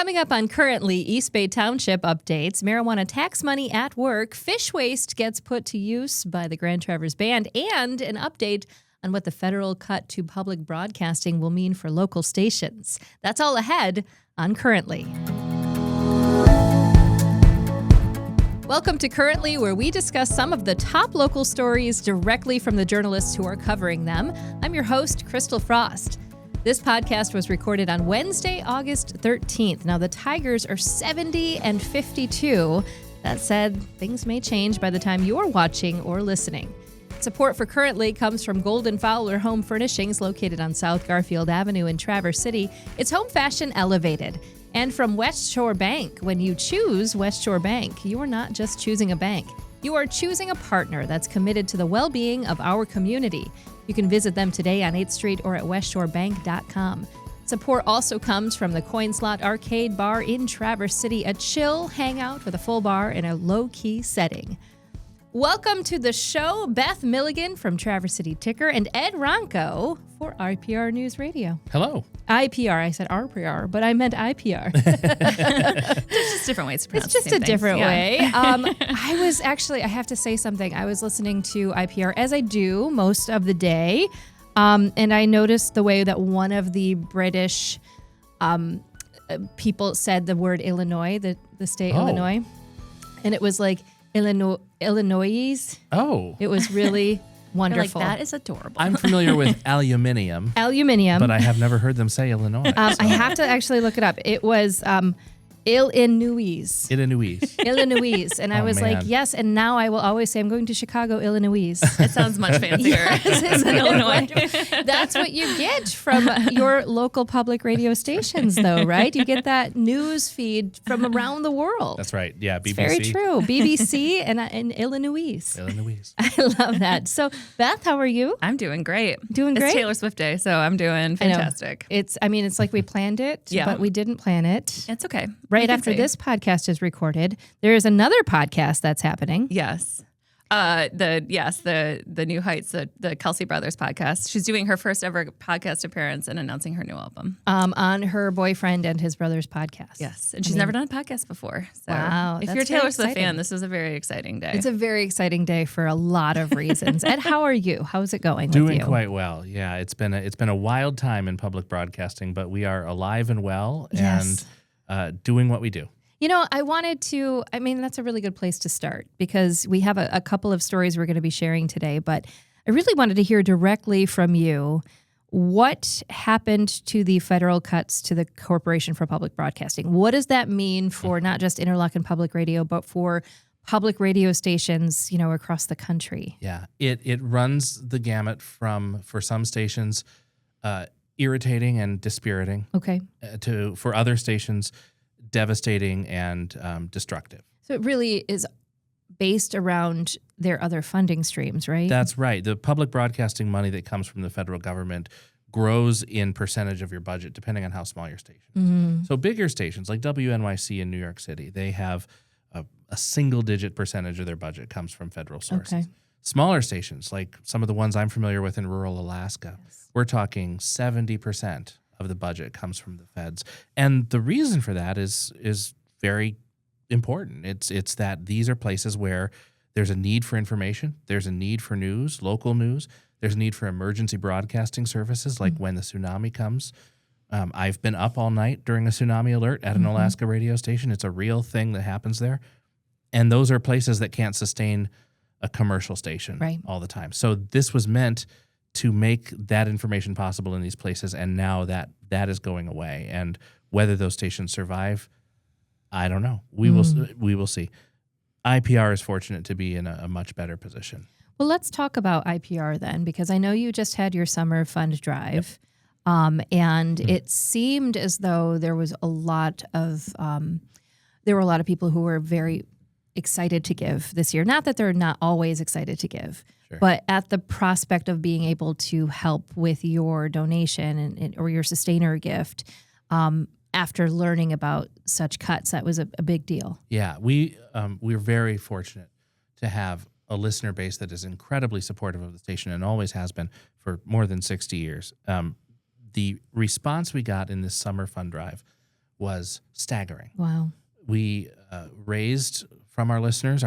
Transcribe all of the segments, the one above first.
Coming up on Currently, East Bay Township updates, marijuana tax money at work, fish waste gets put to use by the Grand Traverse Band, and an update on what the federal cut to public broadcasting will mean for local stations. That's all ahead on Currently. Welcome to Currently, where we discuss some of the top local stories directly from the journalists who are covering them. I'm your host, Crystal Frost. This podcast was recorded on Wednesday, August 13th. Now, the Tigers are 70 and 52. That said, things may change by the time you're watching or listening. Support for Currently comes from Golden-Fowler Home Furnishings, located on South Garfield Avenue in Traverse City. It's home fashion elevated. And from West Shore Bank. When you choose West Shore Bank, you are not just choosing a bank. You are choosing a partner that's committed to the well-being of our community. You can visit them today on 8th Street or at westshorebank.com. Support also comes from the Coin Slot Arcade Bar in Traverse City, a chill hangout with a full bar in a low-key setting. Welcome to the show, Beth Milligan from Traverse City Ticker and Ed Ronco for IPR News Radio. Hello. IPR. I said RPR, but I meant IPR. There's just different ways to pronounce it. It's just a different way. I have to say something. I was listening to IPR, as I do most of the day, and I noticed the way that one of the British people said the word Illinois, the state Illinois, and it was like Illinois. Oh. It was really wonderful. Like, that is adorable. I'm familiar with aluminium. Aluminium. But I have never heard them say Illinois. I have to actually look it up. It was Illinois. Illinois. And I was like, yes, and now I will always say I'm going to Chicago, Illinois. It sounds much fancier. Yes, in Illinois. That's what you get from your local public radio stations, though, right? You get that news feed from around the world. That's right. Yeah, BBC. It's very true. BBC and Illinois. Illinois. I love that. So, Beth, how are you? I'm doing great. Doing great? It's Taylor Swift Day, so I'm doing fantastic. It's like we planned it, but we didn't plan it. It's okay. Right after this podcast is recorded, there is another podcast that's happening. Yes. The New Heights, the Kelsey Brothers podcast. She's doing her first ever podcast appearance and announcing her new album. On her boyfriend and his brother's podcast. Yes. And she's never done a podcast before. So wow. If you're a Taylor Swift fan, this is a very exciting day. It's a very exciting day for a lot of reasons. Ed, how are you? How's it going with Doing you? quite well. Yeah, it's been a wild time in public broadcasting, but we are alive and well Yes. and doing what we do. You know, that's a really good place to start because we have a couple of stories we're going to be sharing today, but I really wanted to hear directly from you what happened to the federal cuts to the Corporation for Public Broadcasting. What does that mean for not just Interlochen Public Radio, but for public radio stations, across the country? Yeah, it runs the gamut from, for some stations, irritating and dispiriting. Okay. For other stations, devastating and destructive. So it really is based around their other funding streams, right? That's right. The public broadcasting money that comes from the federal government grows in percentage of your budget, depending on how small your station is. Mm-hmm. So bigger stations like WNYC in New York City, they have a single-digit percentage of their budget comes from federal sources. Okay. Smaller stations, like some of the ones I'm familiar with in rural Alaska, we're talking 70% of the budget comes from the feds. And the reason for that is very important. It's that these are places where there's a need for information, there's a need for news, local news, there's a need for emergency broadcasting services like when the tsunami comes. I've been up all night during a tsunami alert at an Alaska radio station. It's a real thing that happens there. And those are places that can't sustain a commercial station all the time. So this was meant to make that information possible in these places, and now that is going away. And whether those stations survive, I don't know. We will see. IPR is fortunate to be in a much better position. Well, let's talk about IPR then, because I know you just had your summer fund drive, and it seemed as though there was a lot of people who were very excited to give this year. Not that they're not always excited to give. Sure. But at the prospect of being able to help with your donation or your sustainer gift, after learning about such cuts, that was a big deal. Yeah, we're very fortunate to have a listener base that is incredibly supportive of the station and always has been for more than 60 years. The response we got in this summer fund drive was staggering. Wow. We raised from our listeners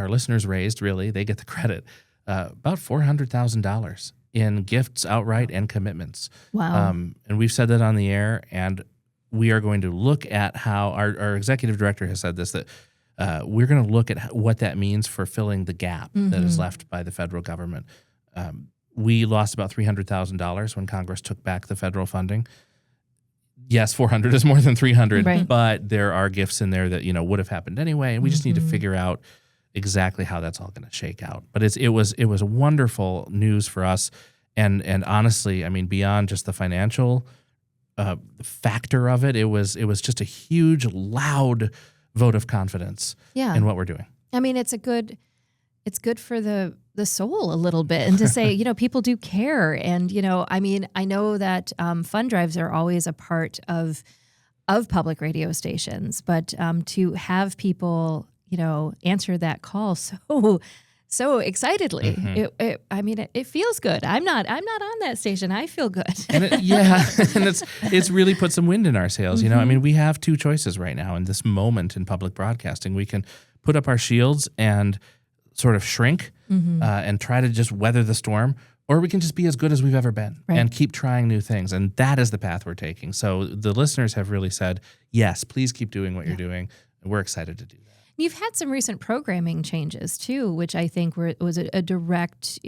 raised, really, they get the credit, about $400,000 in gifts outright and commitments. Wow. And we've said that on the air, and we are going to look at how our executive director has said this, that we're going to look at what that means for filling the gap that is left by the federal government. We lost about $300,000 when Congress took back the federal funding. Yes, 400 is more than 300, right. but there are gifts in there that, would have happened anyway, and we just need to figure out exactly how that's all going to shake out. But it was wonderful news for us, and honestly, I mean, beyond just the financial factor of it, it was just a huge, loud vote of confidence in what we're doing. I mean, it's good for the soul a little bit, and to say, people do care. And, I mean, I know that fund drives are always a part of public radio stations, but to have people, answer that call so excitedly, it feels good. I'm not on that station. I feel good. And and it's really put some wind in our sails. I mean, we have two choices right now in this moment in public broadcasting. We can put up our shields and sort of shrink and try to just weather the storm, or we can just be as good as we've ever been and keep trying new things. And that is the path we're taking. So the listeners have really said, yes, please keep doing what you're doing. And we're excited to do that. You've had some recent programming changes too, which I think was a direct,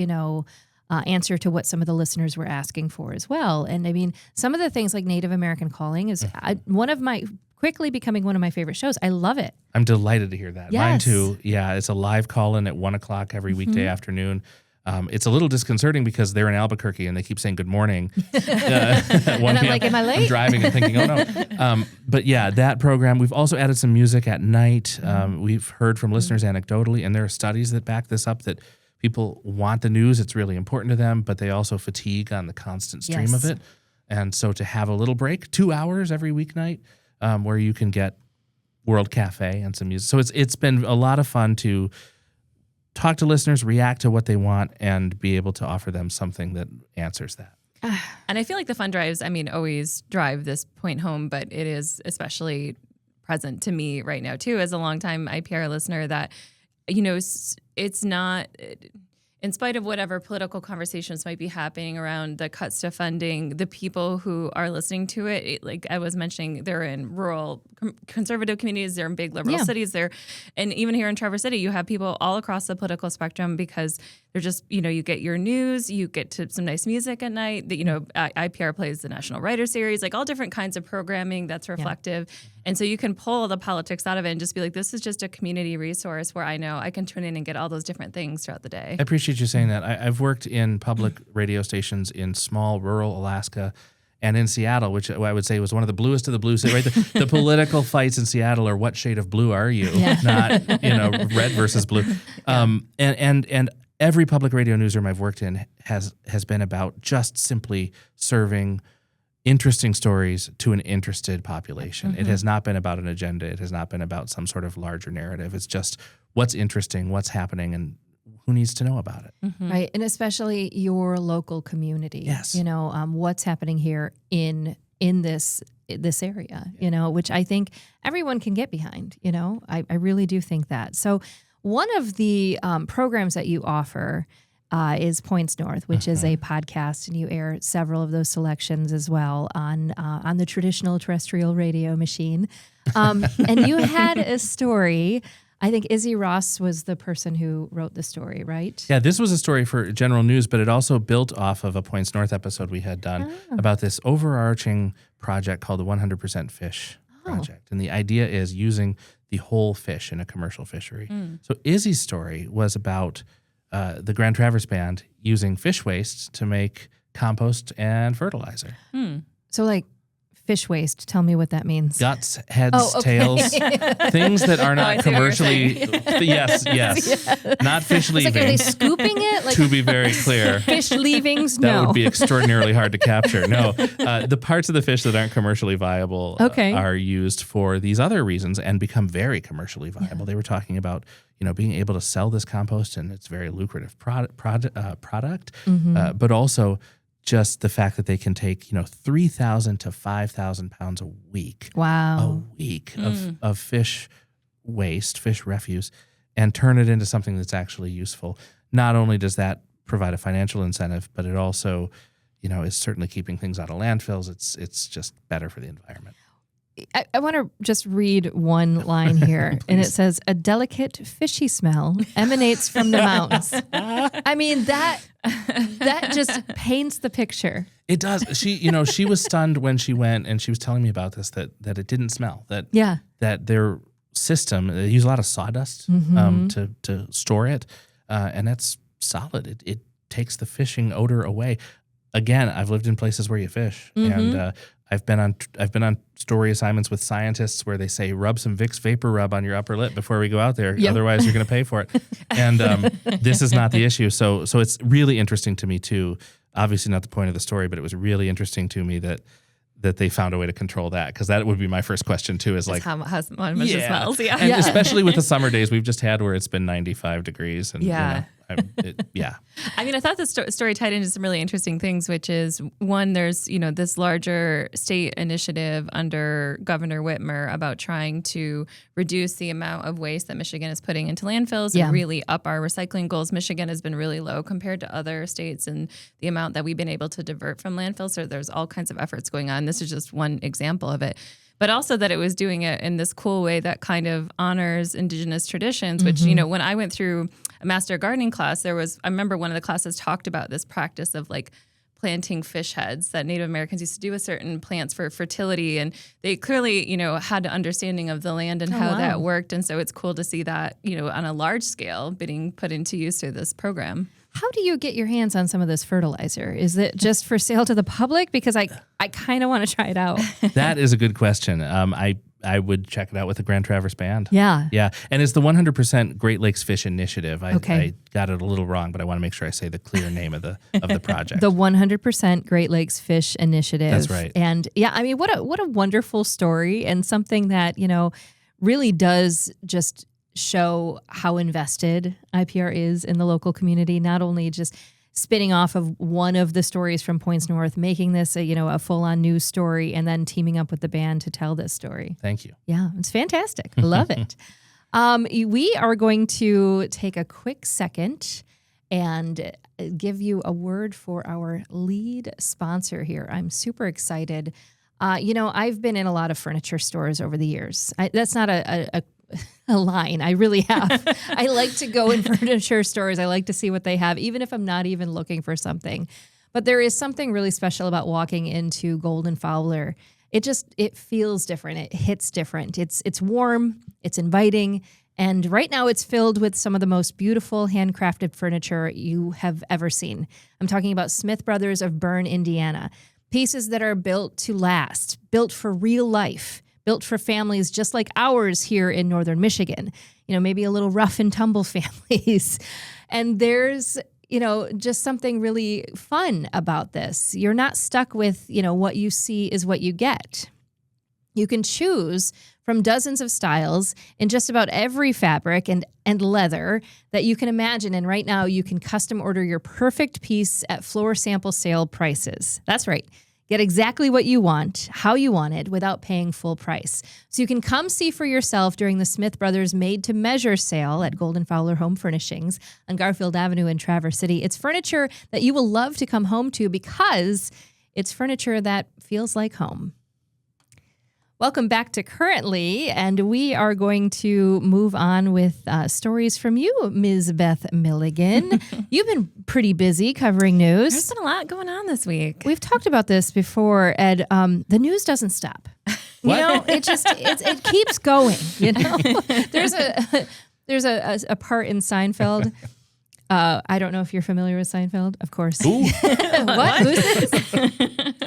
answer to what some of the listeners were asking for as well. And I mean, some of the things like Native American Calling is quickly becoming one of my favorite shows. I love it. I'm delighted to hear that. Yes. Mine too. Yeah, it's a live call-in at 1:00 every weekday afternoon. It's a little disconcerting because they're in Albuquerque and they keep saying good morning. And I'm like, am I late? I'm driving and thinking, oh no. But yeah, that program. We've also added some music at night. We've heard from listeners anecdotally, and there are studies that back this up, that people want the news. It's really important to them, but they also fatigue on the constant stream of it. And so to have a little break, 2 hours every weeknight, where you can get World Cafe and some music. So it's been a lot of fun to talk to listeners, react to what they want, and be able to offer them something that answers that. And I feel like the fund drives, always drive this point home, but it is especially present to me right now too, as a longtime IPR listener, that, it's not, in spite of whatever political conversations might be happening around the cuts to funding, the people who are listening to it, like I was mentioning, they're in rural conservative communities, they're in big liberal cities, and even here in Traverse City, you have people all across the political spectrum, because they're just, you get your news, you get to some nice music at night, that, IPR plays the National Writer Series, like all different kinds of programming that's reflective. And so you can pull the politics out of it and just be like, this is just a community resource where I know I can tune in and get all those different things throughout the day. I appreciate you saying that. I've worked in public radio stations in small rural Alaska and in Seattle, which I would say was one of the bluest of the blue cities. Right? The political fights in Seattle are what shade of blue are you, not red versus blue. And every public radio newsroom I've worked in has been about just simply serving interesting stories to an interested population. It has not been about an agenda. It has not been about some sort of larger narrative. It's just what's interesting, what's happening, and who needs to know about it. Right. And especially your local community. Yes. What's happening here in this area, which I think everyone can get behind. I really do think that. So one of the programs that you offer is Points North, which is a podcast, and you air several of those selections as well on the traditional terrestrial radio machine. And you had a story. I think Izzy Ross was the person who wrote the story, right? Yeah, this was a story for general news, but it also built off of a Points North episode we had done about this overarching project called the 100% Fish Project. And the idea is using the whole fish in a commercial fishery. So Izzy's story was about the Grand Traverse Band using fish waste to make compost and fertilizer. So like fish waste, tell me what that means. Guts, heads, tails, things that are not commercially. Yes. Not fish leavings. Like, are they scooping it? Like, to be very clear. Fish leavings? That would be extraordinarily hard to capture. No, the parts of the fish that aren't commercially viable are used for these other reasons and become very commercially viable. They were talking about being able to sell this compost, and it's a very lucrative product, but also just the fact that they can take 3,000 to 5,000 pounds a week. Wow. A week of fish waste, fish refuse, and turn it into something that's actually useful. Not only does that provide a financial incentive, but it also, is certainly keeping things out of landfills. It's just better for the environment. I want to just read one line here, and it says, "A delicate fishy smell emanates from the mountains." I mean, that just paints the picture. It does. She was stunned when she went, and she was telling me about this, that it didn't smell. That their system, they use a lot of sawdust to store it, and that's solid. It takes the fishing odor away. Again, I've lived in places where you fish, and I've been on story assignments with scientists where they say, rub some Vicks Vapor Rub on your upper lip before we go out there. Yep. Otherwise, you're going to pay for it. And this is not the issue. So it's really interesting to me, too. Obviously not the point of the story, but it was really interesting to me that they found a way to control that, because that would be my first question, too, is like how much it smells. Yeah. And especially with the summer days we've just had where it's been 95 degrees. And, I mean, I thought the story tied into some really interesting things, which is, one, there's, this larger state initiative under Governor Whitmer about trying to reduce the amount of waste that Michigan is putting into landfills and really up our recycling goals. Michigan has been really low compared to other states in the amount that we've been able to divert from landfills. So there's all kinds of efforts going on. This is just one example of it. But also that it was doing it in this cool way that kind of honors indigenous traditions, which, when I went through a master gardening class, I remember one of the classes talked about this practice of like planting fish heads that Native Americans used to do with certain plants for fertility. And they clearly, had an understanding of the land and how that worked. And so it's cool to see that, on a large scale being put into use through this program. How do you get your hands on some of this fertilizer? Is it just for sale to the public? Because I kind of want to try it out. That is a good question. I would check it out with the Grand Traverse Band. Yeah. Yeah. And it's the 100% Great Lakes Fish Initiative. I got it a little wrong, but I want to make sure I say the clear name of the project. The 100% Great Lakes Fish Initiative. That's right. And I mean, what a wonderful story, and something that, really does just show how invested IPR is in the local community, not only just spinning off of one of the stories from Points North, making this a full-on news story, and then teaming up with the band to tell this story. Thank you. Yeah, it's fantastic. I love it. We are going to take a quick second and give you a word for our lead sponsor here. I'm super excited. I've been in a lot of furniture stores over the years. That's not a line. I really have. I like to go in furniture stores. I like to see what they have, even if I'm not even looking for something. But there is something really special about walking into Golden-Fowler. It feels different. It hits different. It's warm. It's inviting. And right now it's filled with some of the most beautiful handcrafted furniture you have ever seen. I'm talking about Smith Brothers of Bern, Indiana. Pieces that are built to last, built for real life, built for families just like ours here in northern Michigan, maybe a little rough and tumble families. And there's, just something really fun about this. You're not stuck with, what you see is what you get. You can choose from dozens of styles in just about every fabric and leather that you can imagine. And right now you can custom order your perfect piece at floor sample sale prices. That's right. Get exactly what you want, how you want it, without paying full price. So you can come see for yourself during the Smith Brothers Made-to-Measure sale at Golden-Fowler Home Furnishings on Garfield Avenue in Traverse City. It's furniture that you will love to come home to because it's furniture that feels like home. Welcome back to Currently, and we are going to move on with stories from you, Ms. Beth Milligan. You've been pretty busy covering news. There's been a lot going on this week. We've talked about this before, Ed. The news doesn't stop. It keeps going. There's a part in Seinfeld. I don't know if you're familiar with Seinfeld. Of course. What? Who's this?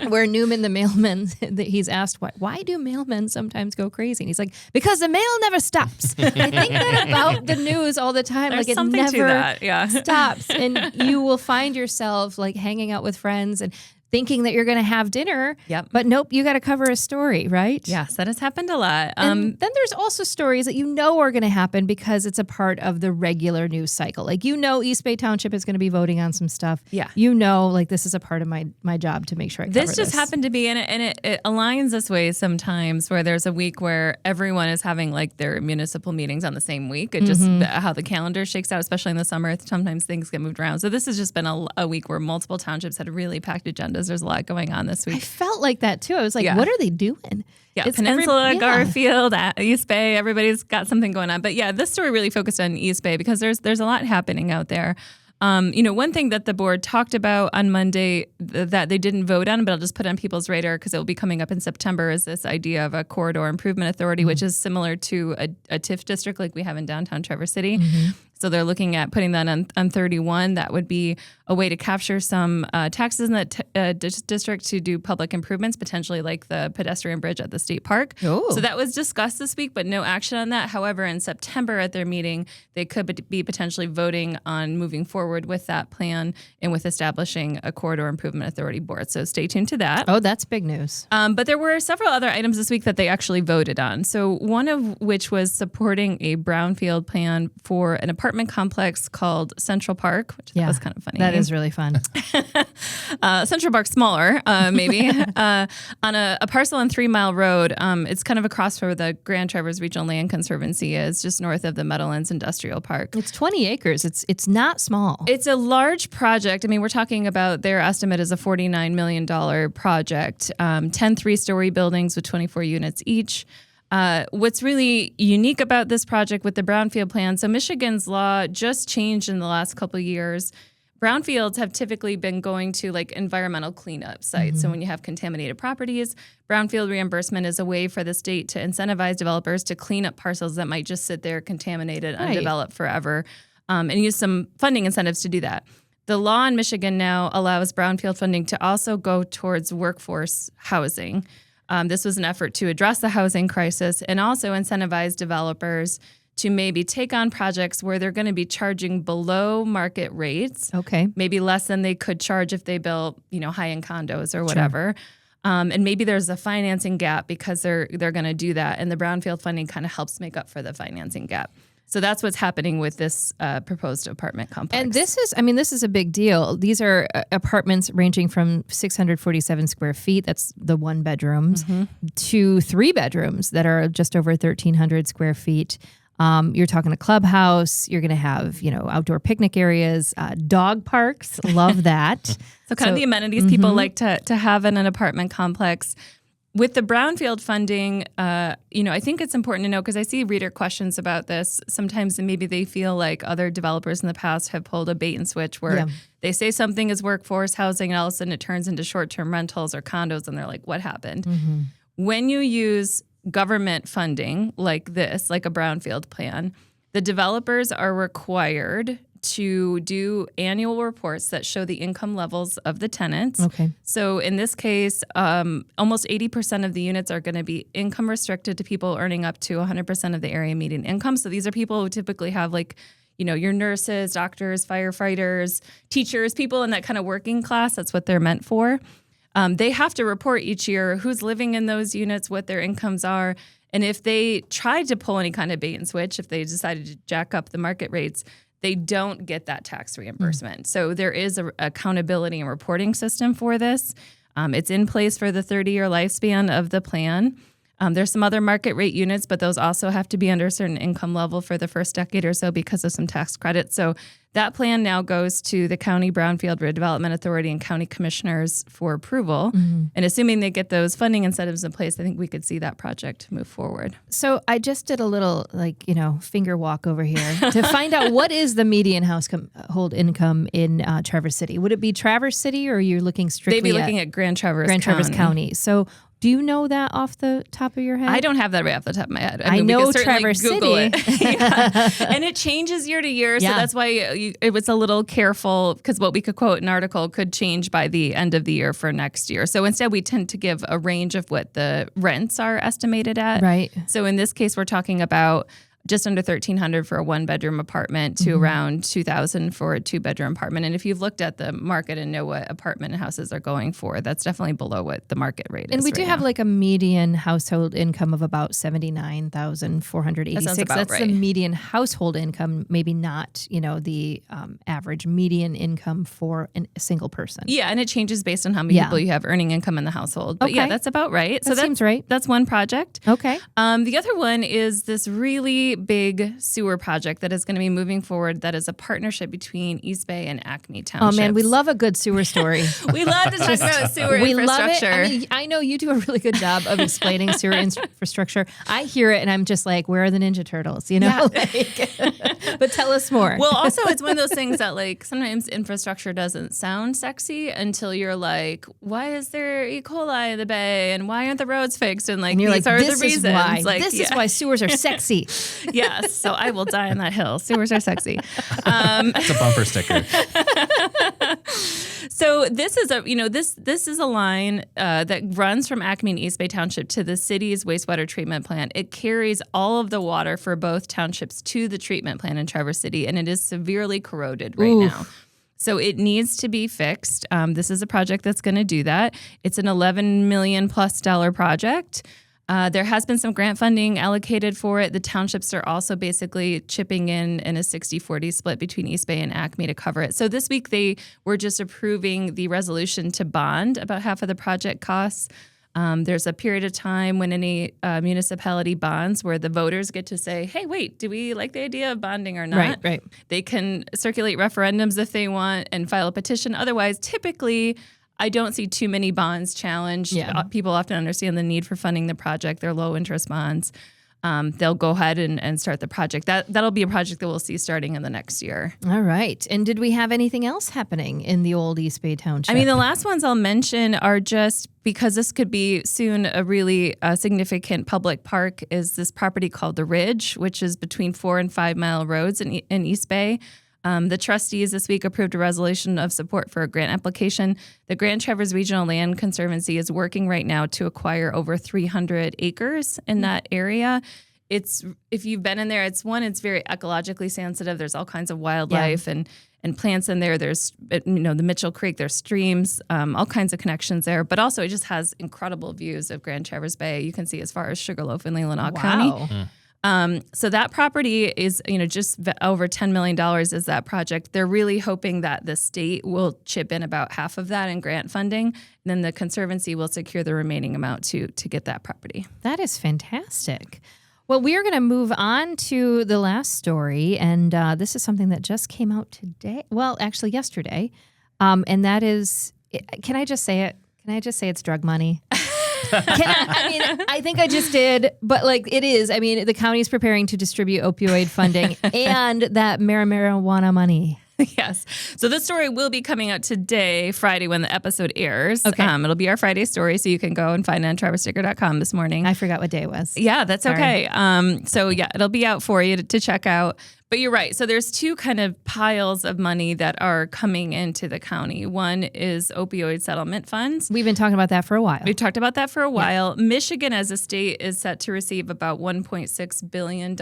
Where Newman, the mailman, he's asked, why do mailmen sometimes go crazy? And he's like, because the mail never stops. I think that about the news all the time. There's it something never to that. Yeah. stops. And you will find yourself hanging out with friends and thinking that you're going to have dinner. Yep. But nope, you got to cover a story, right? Yes, that has happened a lot. And then there's also stories that you know are going to happen because it's a part of the regular news cycle. Like, you know, East Bay Township is going to be voting on some stuff. Yeah. You know, like, this is a part of my job to make sure I cover this. This just happened to be, and it aligns this way sometimes where there's a week where everyone is having like their municipal meetings on the same week. It just how the calendar shakes out, especially in the summer. Sometimes things get moved around. So this has just been a week where multiple townships had really packed agendas. There's a lot going on this week. I felt like that too. I was like, what are they doing? Yeah, it's Peninsula, Garfield, East Bay, everybody's got something going on. But yeah, this story really focused on East Bay because there's a lot happening out there. One thing that the board talked about on Monday that they didn't vote on, but I'll just put on people's radar because it will be coming up in September, is this idea of a corridor improvement authority, which is similar to a TIF district like we have in downtown Traverse City. So they're looking at putting that on 31. That would be a way to capture some taxes in that district to do public improvements, potentially like the pedestrian bridge at the state park. Oh. So that was discussed this week, but no action on that. However, in September at their meeting, they could be potentially voting on moving forward with that plan and with establishing a corridor improvement authority board. So stay tuned to that. Oh, that's big news. But there were several other items this week that they actually voted on. So one of which was supporting a brownfield plan for an apartment complex called Central Park, which was kind of funny. That is really fun. Central Park, smaller, maybe, on a parcel on 3 Mile Road. It's kind of across where the Grand Traverse Regional Land Conservancy is, just north of the Meadowlands Industrial Park. It's 20 acres. It's not small. It's a large project. I mean, we're talking about their estimate is a $49 million project, 10 3-story buildings with 24 units each. What's really unique about this project with the brownfield plan, so Michigan's law just changed in the last couple of years. Brownfields have typically been going to like environmental cleanup sites. So when you have contaminated properties, brownfield reimbursement is a way for the state to incentivize developers to clean up parcels that might just sit there contaminated, undeveloped forever, and use some funding incentives to do that. The law in Michigan now allows brownfield funding to also go towards workforce housing. This was an effort to address the housing crisis and also incentivize developers to maybe take on projects where they're going to be charging below market rates. Okay. Maybe less than they could charge if they built, high-end condos or whatever. Sure. And maybe there's a financing gap because they're going to do that. And the brownfield funding kind of helps make up for the financing gap. So that's what's happening with this proposed apartment complex. And this is a big deal. These are apartments ranging from 647 square feet, that's the 1 bedrooms, to 3 bedrooms that are just over 1,300 square feet. You're talking a clubhouse. You're going to have, outdoor picnic areas, dog parks. Love that. So kind of the amenities people like to have in an apartment complex. With the brownfield funding, I think it's important to know because I see reader questions about this sometimes, and maybe they feel like other developers in the past have pulled a bait and switch where they say something is workforce housing and all of a sudden it turns into short-term rentals or condos, and they're like, what happened? When you use government funding like this, like a brownfield plan, the developers are required to do annual reports that show the income levels of the tenants. Okay. So in this case, almost 80% of the units are going to be income restricted to people earning up to 100% of the area median income. So these are people who typically have your nurses, doctors, firefighters, teachers, people in that kind of working class. That's what they're meant for. They have to report each year who's living in those units, what their incomes are. And if they tried to pull any kind of bait and switch, if they decided to jack up the market rates, they don't get that tax reimbursement. So there is a accountability and reporting system for this. It's in place for the 30-year lifespan of the plan. There's some other market rate units, but those also have to be under a certain income level for the first decade or so because of some tax credits. So that plan now goes to the County Brownfield Redevelopment Authority and county commissioners for approval. And assuming they get those funding incentives in place, I think we could see that project move forward. So I just did a little finger walk over here to find out what is the median household income in Traverse City. Would it be Traverse City, or are you looking strictly They'd be looking at Grand Traverse County? So do you know that off the top of your head? I don't have that right off the top of my head. I know Traverse Google City. It. And it changes year to year, so that's why it was a little careful, because what we could quote in an article could change by the end of the year for next year. So instead, we tend to give a range of what the rents are estimated at. Right. So in this case, we're talking about just under $1,300 for a 1-bedroom apartment to around $2,000 for a 2-bedroom apartment. And if you've looked at the market and know what apartment and houses are going for, that's definitely below what the market rate is. And we do have like a median household income of about $79,486. That's right. The median household income, maybe not, the average median income for a single person. Yeah, and it changes based on how many people you have earning income in the household. But yeah, that's about right. That seems right. That's one project. Okay. The other one is this really big sewer project that is going to be moving forward. That is a partnership between East Bay and Acme Townships. Oh man, we love a good sewer story. We love to talk about sewer infrastructure. Love it. I know you do a really good job of explaining sewer infrastructure. I hear it and I'm just like, where are the Ninja Turtles? But tell us more. Well, also it's one of those things that like sometimes infrastructure doesn't sound sexy until you're like, why is there E. coli in the bay and why aren't the roads fixed? And you're these are the reasons. This is why sewers are sexy. Yes. So I will die on that hill. Sewers are sexy. It's a bumper sticker. So this is this is a line that runs from Acme and East Bay Township to the city's wastewater treatment plant. It carries all of the water for both townships to the treatment plant in Traverse City, and it is severely corroded right now. So it needs to be fixed. This is a project that's going to do that. It's an $11 million+ project. There has been some grant funding allocated for it. The townships are also basically chipping in a 60-40 split between East Bay and Acme to cover it. So this week they were just approving the resolution to bond about half of the project costs. There's a period of time when any municipality bonds where the voters get to say, hey, wait, do we like the idea of bonding or not? Right. They can circulate referendums if they want and file a petition. Otherwise, typically, I don't see too many bonds challenged. Yeah. People often understand the need for funding the project. They're low interest bonds. They'll go ahead and start the project. That'll be a project that we'll see starting in the next year. All right. And did we have anything else happening in the old East Bay Township? I mean, the last ones I'll mention are just because this could be soon a really significant public park is this property called The Ridge, which is between 4 and 5 mile roads in East Bay. The trustees this week approved a resolution of support for a grant application. The Grand Traverse Regional Land Conservancy is working right now to acquire over 300 acres in that area. If you've been in there, it's very ecologically sensitive. There's all kinds of wildlife and plants in there. There's, the Mitchell Creek, there's streams, all kinds of connections there. But also it just has incredible views of Grand Traverse Bay. You can see as far as Sugarloaf and Leelanau County. So that property is, just over $10 million is that project. They're really hoping that the state will chip in about half of that in grant funding. And then the Conservancy will secure the remaining amount to get that property. That is fantastic. Well, we are going to move on to the last story. And this is something that just came out today. Well, actually yesterday. And that is, can I just say it? Can I just say it's drug money? I think I just did, but it is. I mean, the county is preparing to distribute opioid funding and that marijuana money. Yes. So this story will be coming out today, Friday, when the episode airs. Okay. It'll be our Friday story, so you can go and find it on traversticker.com this morning. I forgot what day it was. Yeah, that's Sorry. okay. It'll be out for you to check out. But you're right. So there's two kind of piles of money that are coming into the county. One is opioid settlement funds. We've been talking about that for a while. We've talked about that for a while. Michigan as a state is set to receive about $1.6 billion.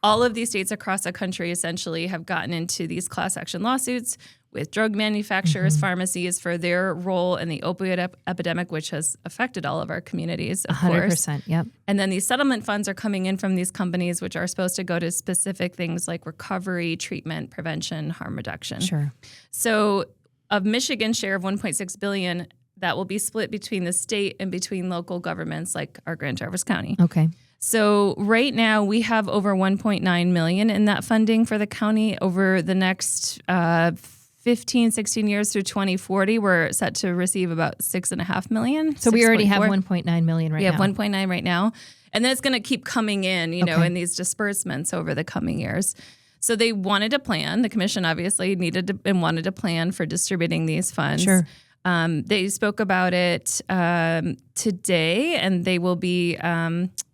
All of these states across the country essentially have gotten into these class action lawsuits with drug manufacturers, pharmacies for their role in the opioid epidemic, which has affected all of our communities, of 100%, course. yep. And then these settlement funds are coming in from these companies, which are supposed to go to specific things like recovery, treatment, prevention, harm reduction. Sure. So of Michigan's share of $1.6 billion, that will be split between the state and between local governments like our Grand Traverse County. Okay. So right now we have over $1.9 million in that funding for the county. Over the next 15, 16 years through 2040, we're set to receive about $6.5 million. So we already have 1.9 million right now. We have 1.9 right now. And then it's going to keep coming in, in these disbursements over the coming years. So they wanted a plan. The commission obviously wanted a plan for distributing these funds. Sure. They spoke about it today, and they will be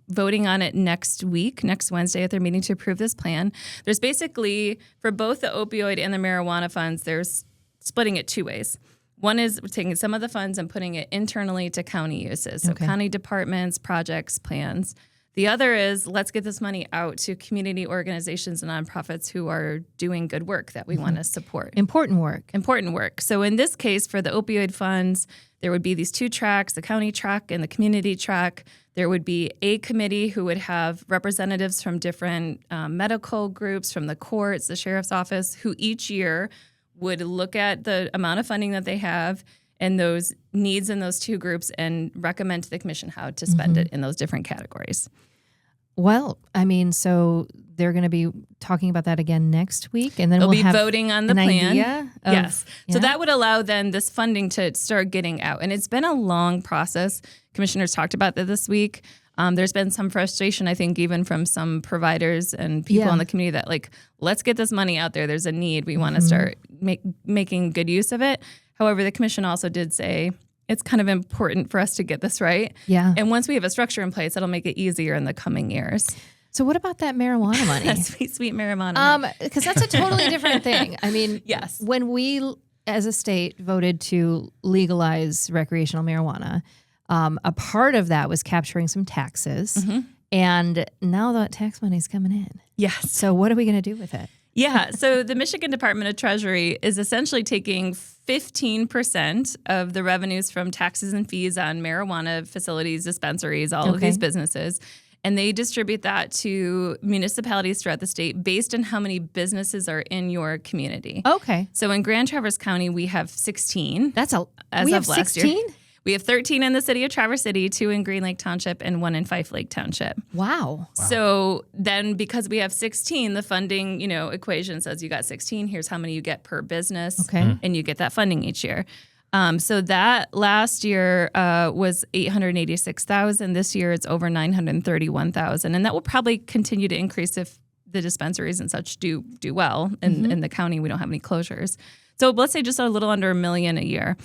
voting on it next Wednesday at their meeting to approve this plan. There's basically, for both the opioid and the marijuana funds, there's splitting it two ways. One is taking some of the funds and putting it internally to county uses, so county departments, projects, plans. The other is let's get this money out to community organizations and nonprofits who are doing good work that we want to support. Important work. So in this case, for the opioid funds, there would be these two tracks, the county track and the community track. There would be a committee who would have representatives from different medical groups, from the courts, the sheriff's office, who each year would look at the amount of funding that they have and those needs in those two groups and recommend to the commission how to spend it in those different categories. Well, I mean, so they're going to be talking about that again next week, and then They'll we'll be have voting on the an plan. idea of- Yes. So yeah. that would allow then this funding to start getting out. And it's been a long process. Commissioners talked about that this week. There's been some frustration, I think, even from some providers and people in the community that, like, let's get this money out there. There's a need. We want to start making good use of it. However, the commission also did say it's kind of important for us to get this right. Yeah. And once we have a structure in place, it'll make it easier in the coming years. So what about that marijuana money? That sweet marijuana money. Because that's a totally different thing. I mean, Yes. when we as a state voted to legalize recreational marijuana, a part of that was capturing some taxes. And now that tax money is coming in. Yes. So what are we going to do with it? Yeah. So the Michigan Department of Treasury is essentially taking 15% of the revenues from taxes and fees on marijuana facilities, dispensaries, all of these businesses, and they distribute that to municipalities throughout the state based on how many businesses are in your community. Okay. So in Grand Traverse County, we have 16. That's as we of have last 16? year. We have 13 in the city of Traverse City, 2 in Green Lake Township, and 1 in Fife Lake Township. Wow. So then because we have 16, the funding, equation says you got 16, here's how many you get per business. Okay. And you get that funding each year. So that last year was $886,000. This year it's over $931,000. And that will probably continue to increase if the dispensaries and such do well. In the county, we don't have any closures. So let's say just a little under $1 million a year.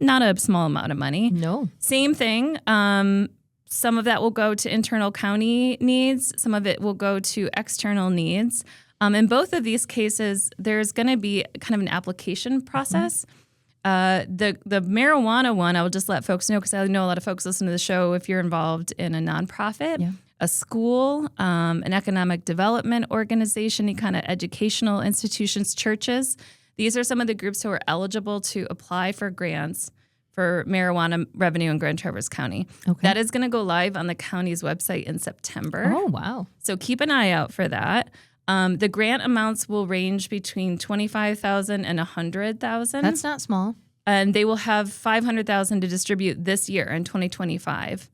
Not a small amount of money. No. Same thing. Some of that will go to internal county needs. Some of it will go to external needs. In both of these cases, there's going to be kind of an application process. The marijuana one, I will just let folks know because I know a lot of folks listen to the show. If you're involved in a nonprofit, a school, an economic development organization, any kind of educational institutions, churches, these are some of the groups who are eligible to apply for grants for marijuana revenue in Grand Traverse County. Okay. That is going to go live on the county's website in September. Oh, wow. So keep an eye out for that. The grant amounts will range between $25,000 and $100,000. That's not small. And they will have $500,000 to distribute this year in 2025.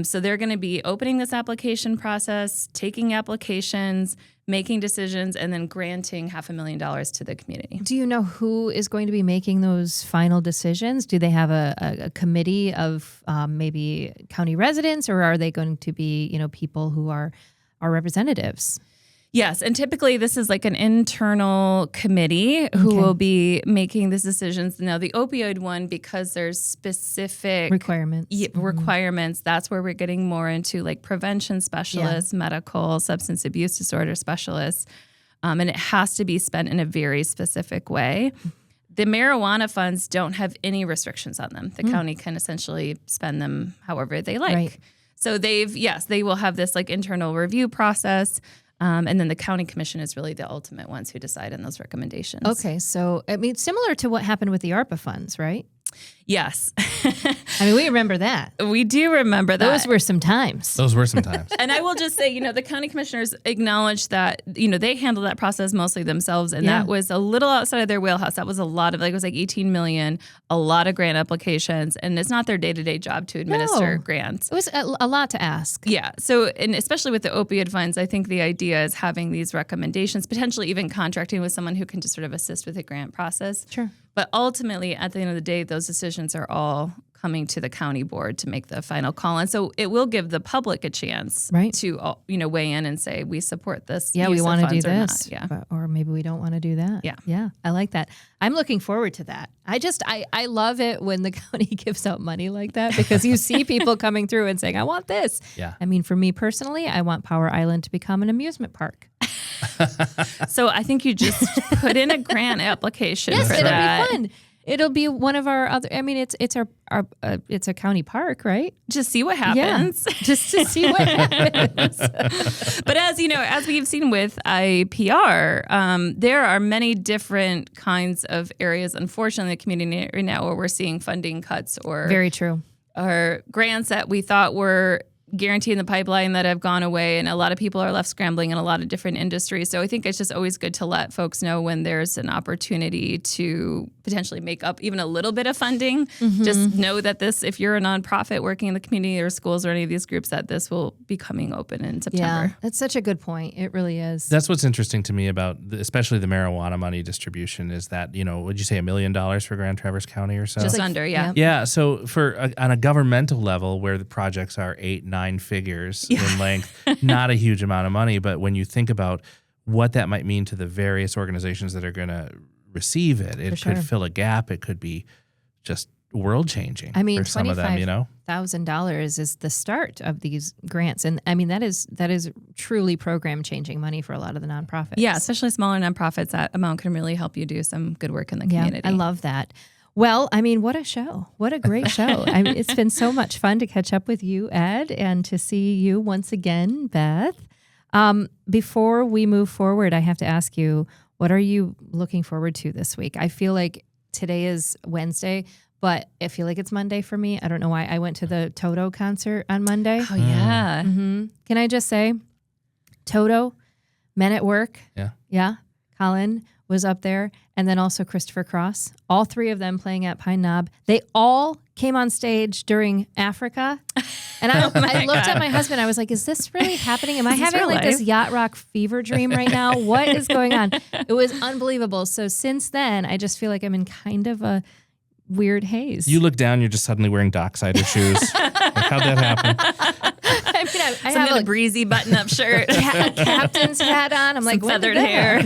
So they're going to be opening this application process, taking applications, making decisions, and then granting $500,000 to the community. Do you know who is going to be making those final decisions? Do they have a committee of maybe county residents, or are they going to be, people who are representatives? Yes, and typically this is like an internal committee who will be making these decisions. Now, the opioid one, because there's specific requirements, that's where we're getting more into like prevention specialists, medical, substance abuse disorder specialists, and it has to be spent in a very specific way. The marijuana funds don't have any restrictions on them. The county can essentially spend them however they like. Right. So they will have this like internal review process. And then the county commission is really the ultimate ones who decide on those recommendations. Okay, so I mean, similar to what happened with the ARPA funds, right? Yes. I mean, we remember that. We do remember that. Those were some times. And I will just say, the county commissioners acknowledged that, they handled that process mostly themselves. And that was a little outside of their wheelhouse. That was a lot of, it was like 18 million, a lot of grant applications. And it's not their day-to-day job to administer grants. It was a lot to ask. Yeah. So, and especially with the opioid funds, I think the idea is having these recommendations, potentially even contracting with someone who can just sort of assist with the grant process. Sure. But ultimately, at the end of the day, those decisions are all coming to the county board to make the final call. And so it will give the public a chance to, weigh in and say, we support this. Yeah, we want to do this. Yeah. Or maybe we don't want to do that. Yeah. Yeah. I like that. I'm looking forward to that. I love it when the county gives out money like that because you see people coming through and saying, I want this. Yeah. I mean, for me personally, I want Power Island to become an amusement park. So I think you just put in a grant application for that. Yes, it'll be fun. It'll be one of our other. I mean, it's it's a county park, right? Just see what happens. Yeah, just to see what happens. But as you know, as we've seen with IPR, there are many different kinds of areas, unfortunately, in the community right now where we're seeing funding cuts or very true, or grants that we thought were guaranteed in the pipeline that have gone away, and a lot of people are left scrambling in a lot of different industries. So I think it's just always good to let folks know when there's an opportunity to potentially make up even a little bit of funding. Mm-hmm. Just know that this, if you're a nonprofit working in the community or schools or any of these groups, that this will be coming open in September. Yeah, that's such a good point. It really is. That's what's interesting to me about especially the marijuana money distribution is that, would you say $1 million for Grand Traverse County or so? Just under, yeah. Yeah, so on a governmental level where the projects are 8-9 figures in length, not a huge amount of money, but when you think about what that might mean to the various organizations that are going to receive it, it could fill a gap. It could be just world changing. I mean, for some of them, $25,000 is the start of these grants, and I mean that is truly program changing money for a lot of the nonprofits. Yeah, especially smaller nonprofits. That amount can really help you do some good work in the community. I love that. Well, I mean, what a show. What a great show. I mean, it's been so much fun to catch up with you, Ed, and to see you once again, Beth. Before we move forward, I have to ask you, what are you looking forward to this week? I feel like today is Wednesday, but I feel like it's Monday for me. I don't know why. I went to the Toto concert on Monday. Oh, yeah. Mm-hmm. Can I just say, Toto, Men at Work. Yeah. Colin was up there, and then also Christopher Cross, all three of them playing at Pine Knob. They all came on stage during Africa. And I looked at my husband. I was like, is this really happening? Am I having like this yacht rock fever dream right now? What is going on? It was unbelievable. So since then, I just feel like I'm in kind of a weird haze. You look down, you're just suddenly wearing Docksider shoes. How'd that happen? I have a breezy button-up shirt, a captain's hat on. I'm like, feathered hair.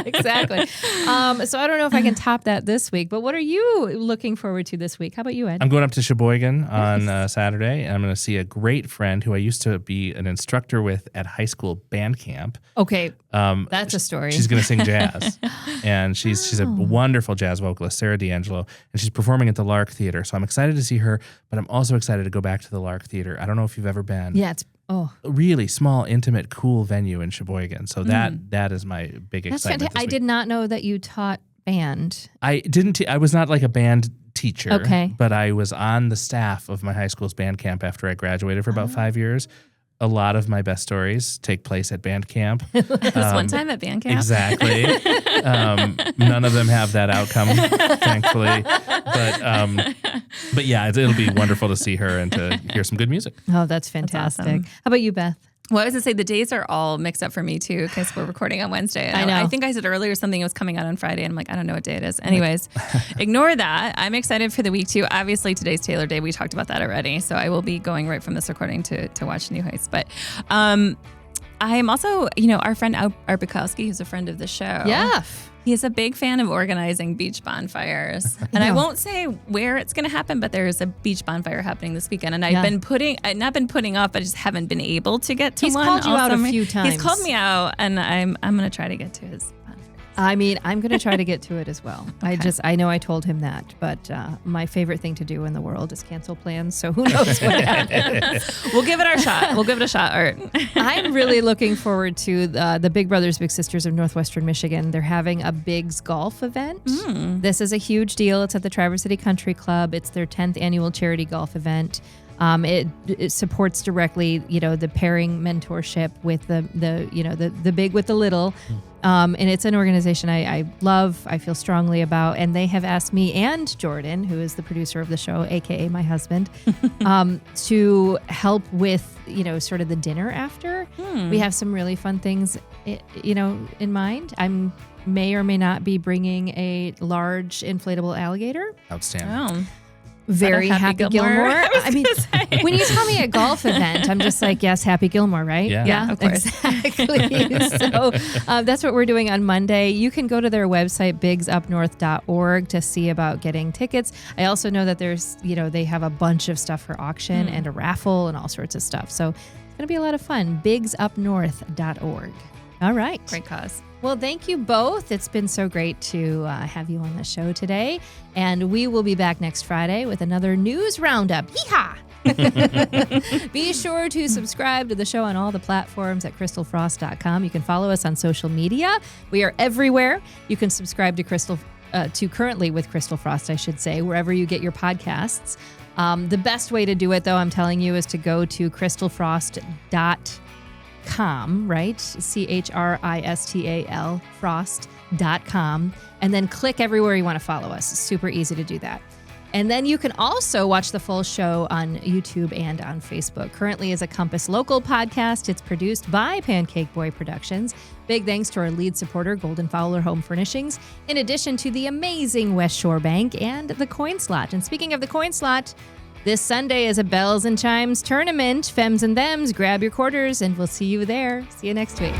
Exactly. So I don't know if I can top that this week. But what are you looking forward to this week? How about you, Ed? I'm going up to Sheboygan on Saturday, and I'm going to see a great friend who I used to be an instructor with at high school band camp. Okay, that's a story. She's going to sing jazz, and she's a wonderful jazz vocalist, Sarah D'Angelo, and she's performing at the Lark Theater. So I'm excited to see her, but I'm also excited to go back to the Lark Theater. I don't know if you've ever been. Yeah, it's a really small, intimate, cool venue in Sheboygan. So that is my big excitement. I did not know that you taught band. I didn't. I was not like a band teacher. Okay. But I was on the staff of my high school's band camp after I graduated for about 5 years. A lot of my best stories take place at band camp. This one time at band camp? Exactly. None of them have that outcome, thankfully. But yeah, it'll be wonderful to see her and to hear some good music. Oh, that's fantastic. That's awesome. How about you, Beth? Well, I was going to say the days are all mixed up for me, too, because we're recording on Wednesday. I know. I think I said earlier something was coming out on Friday, and I'm like, I don't know what day it is. Anyways, ignore that. I'm excited for the week, too. Obviously, today's Taylor Day. We talked about that already. So I will be going right from this recording to watch New Heights. But I am also, our friend Art Bukowski, who's a friend of the show. Yeah. He's a big fan of organizing beach bonfires. And I won't say where it's going to happen, but there's a beach bonfire happening this weekend. And I've not been putting off, I just haven't been able to get to one. He's called you out a few times. He's called me out, and I'm going to try to get to his bonfire. I mean, I'm going to try to get to it as well. Okay. I know I told him that, but my favorite thing to do in the world is cancel plans. So who knows what happens? We'll give it our shot. We'll give it a shot, Art. I'm really looking forward to the Big Brothers Big Sisters of Northwestern Michigan. They're having a Bigs golf event. This is a huge deal. It's at the Traverse City Country Club. It's their 10th annual charity golf event. It supports directly, the pairing mentorship with the big with the little. And it's an organization I love, I feel strongly about. And they have asked me and Jordan, who is the producer of the show, AKA my husband, to help with, sort of the dinner after. We have some really fun things, in mind. I may or may not be bringing a large inflatable alligator. Outstanding. Oh. Very Happy Gilmore. I mean, when you tell me a golf event, I'm just like, yes, Happy Gilmore, right? Yeah, of course. Exactly. So that's what we're doing on Monday. You can go to their website, bigsupnorth.org, to see about getting tickets. I also know that there's, they have a bunch of stuff for auction and a raffle and all sorts of stuff. So it's going to be a lot of fun. bigsupnorth.org. All right. Great cause. Well, thank you both. It's been so great to have you on the show today. And we will be back next Friday with another news roundup. Hee-haw! Be sure to subscribe to the show on all the platforms at crystalfrost.com. You can follow us on social media. We are everywhere. You can subscribe to Currently with Christal Frost, I should say, wherever you get your podcasts. The best way to do it, though, I'm telling you, is to go to crystalfrost.com, right? CHRISTAL frost.com, and then click everywhere you want to follow us. It's super easy to do that. And then you can also watch the full show on YouTube and on Facebook. Currently is a Compass Local podcast. It's produced by Pancake Boy Productions. Big thanks to our lead supporter, Golden-Fowler Home Furnishings, in addition to the amazing West Shore Bank and the Coin Slot. And speaking of the Coin Slot, this Sunday is a Bells and Chimes tournament. Fems and Thems, grab your quarters, and we'll see you there. See you next week.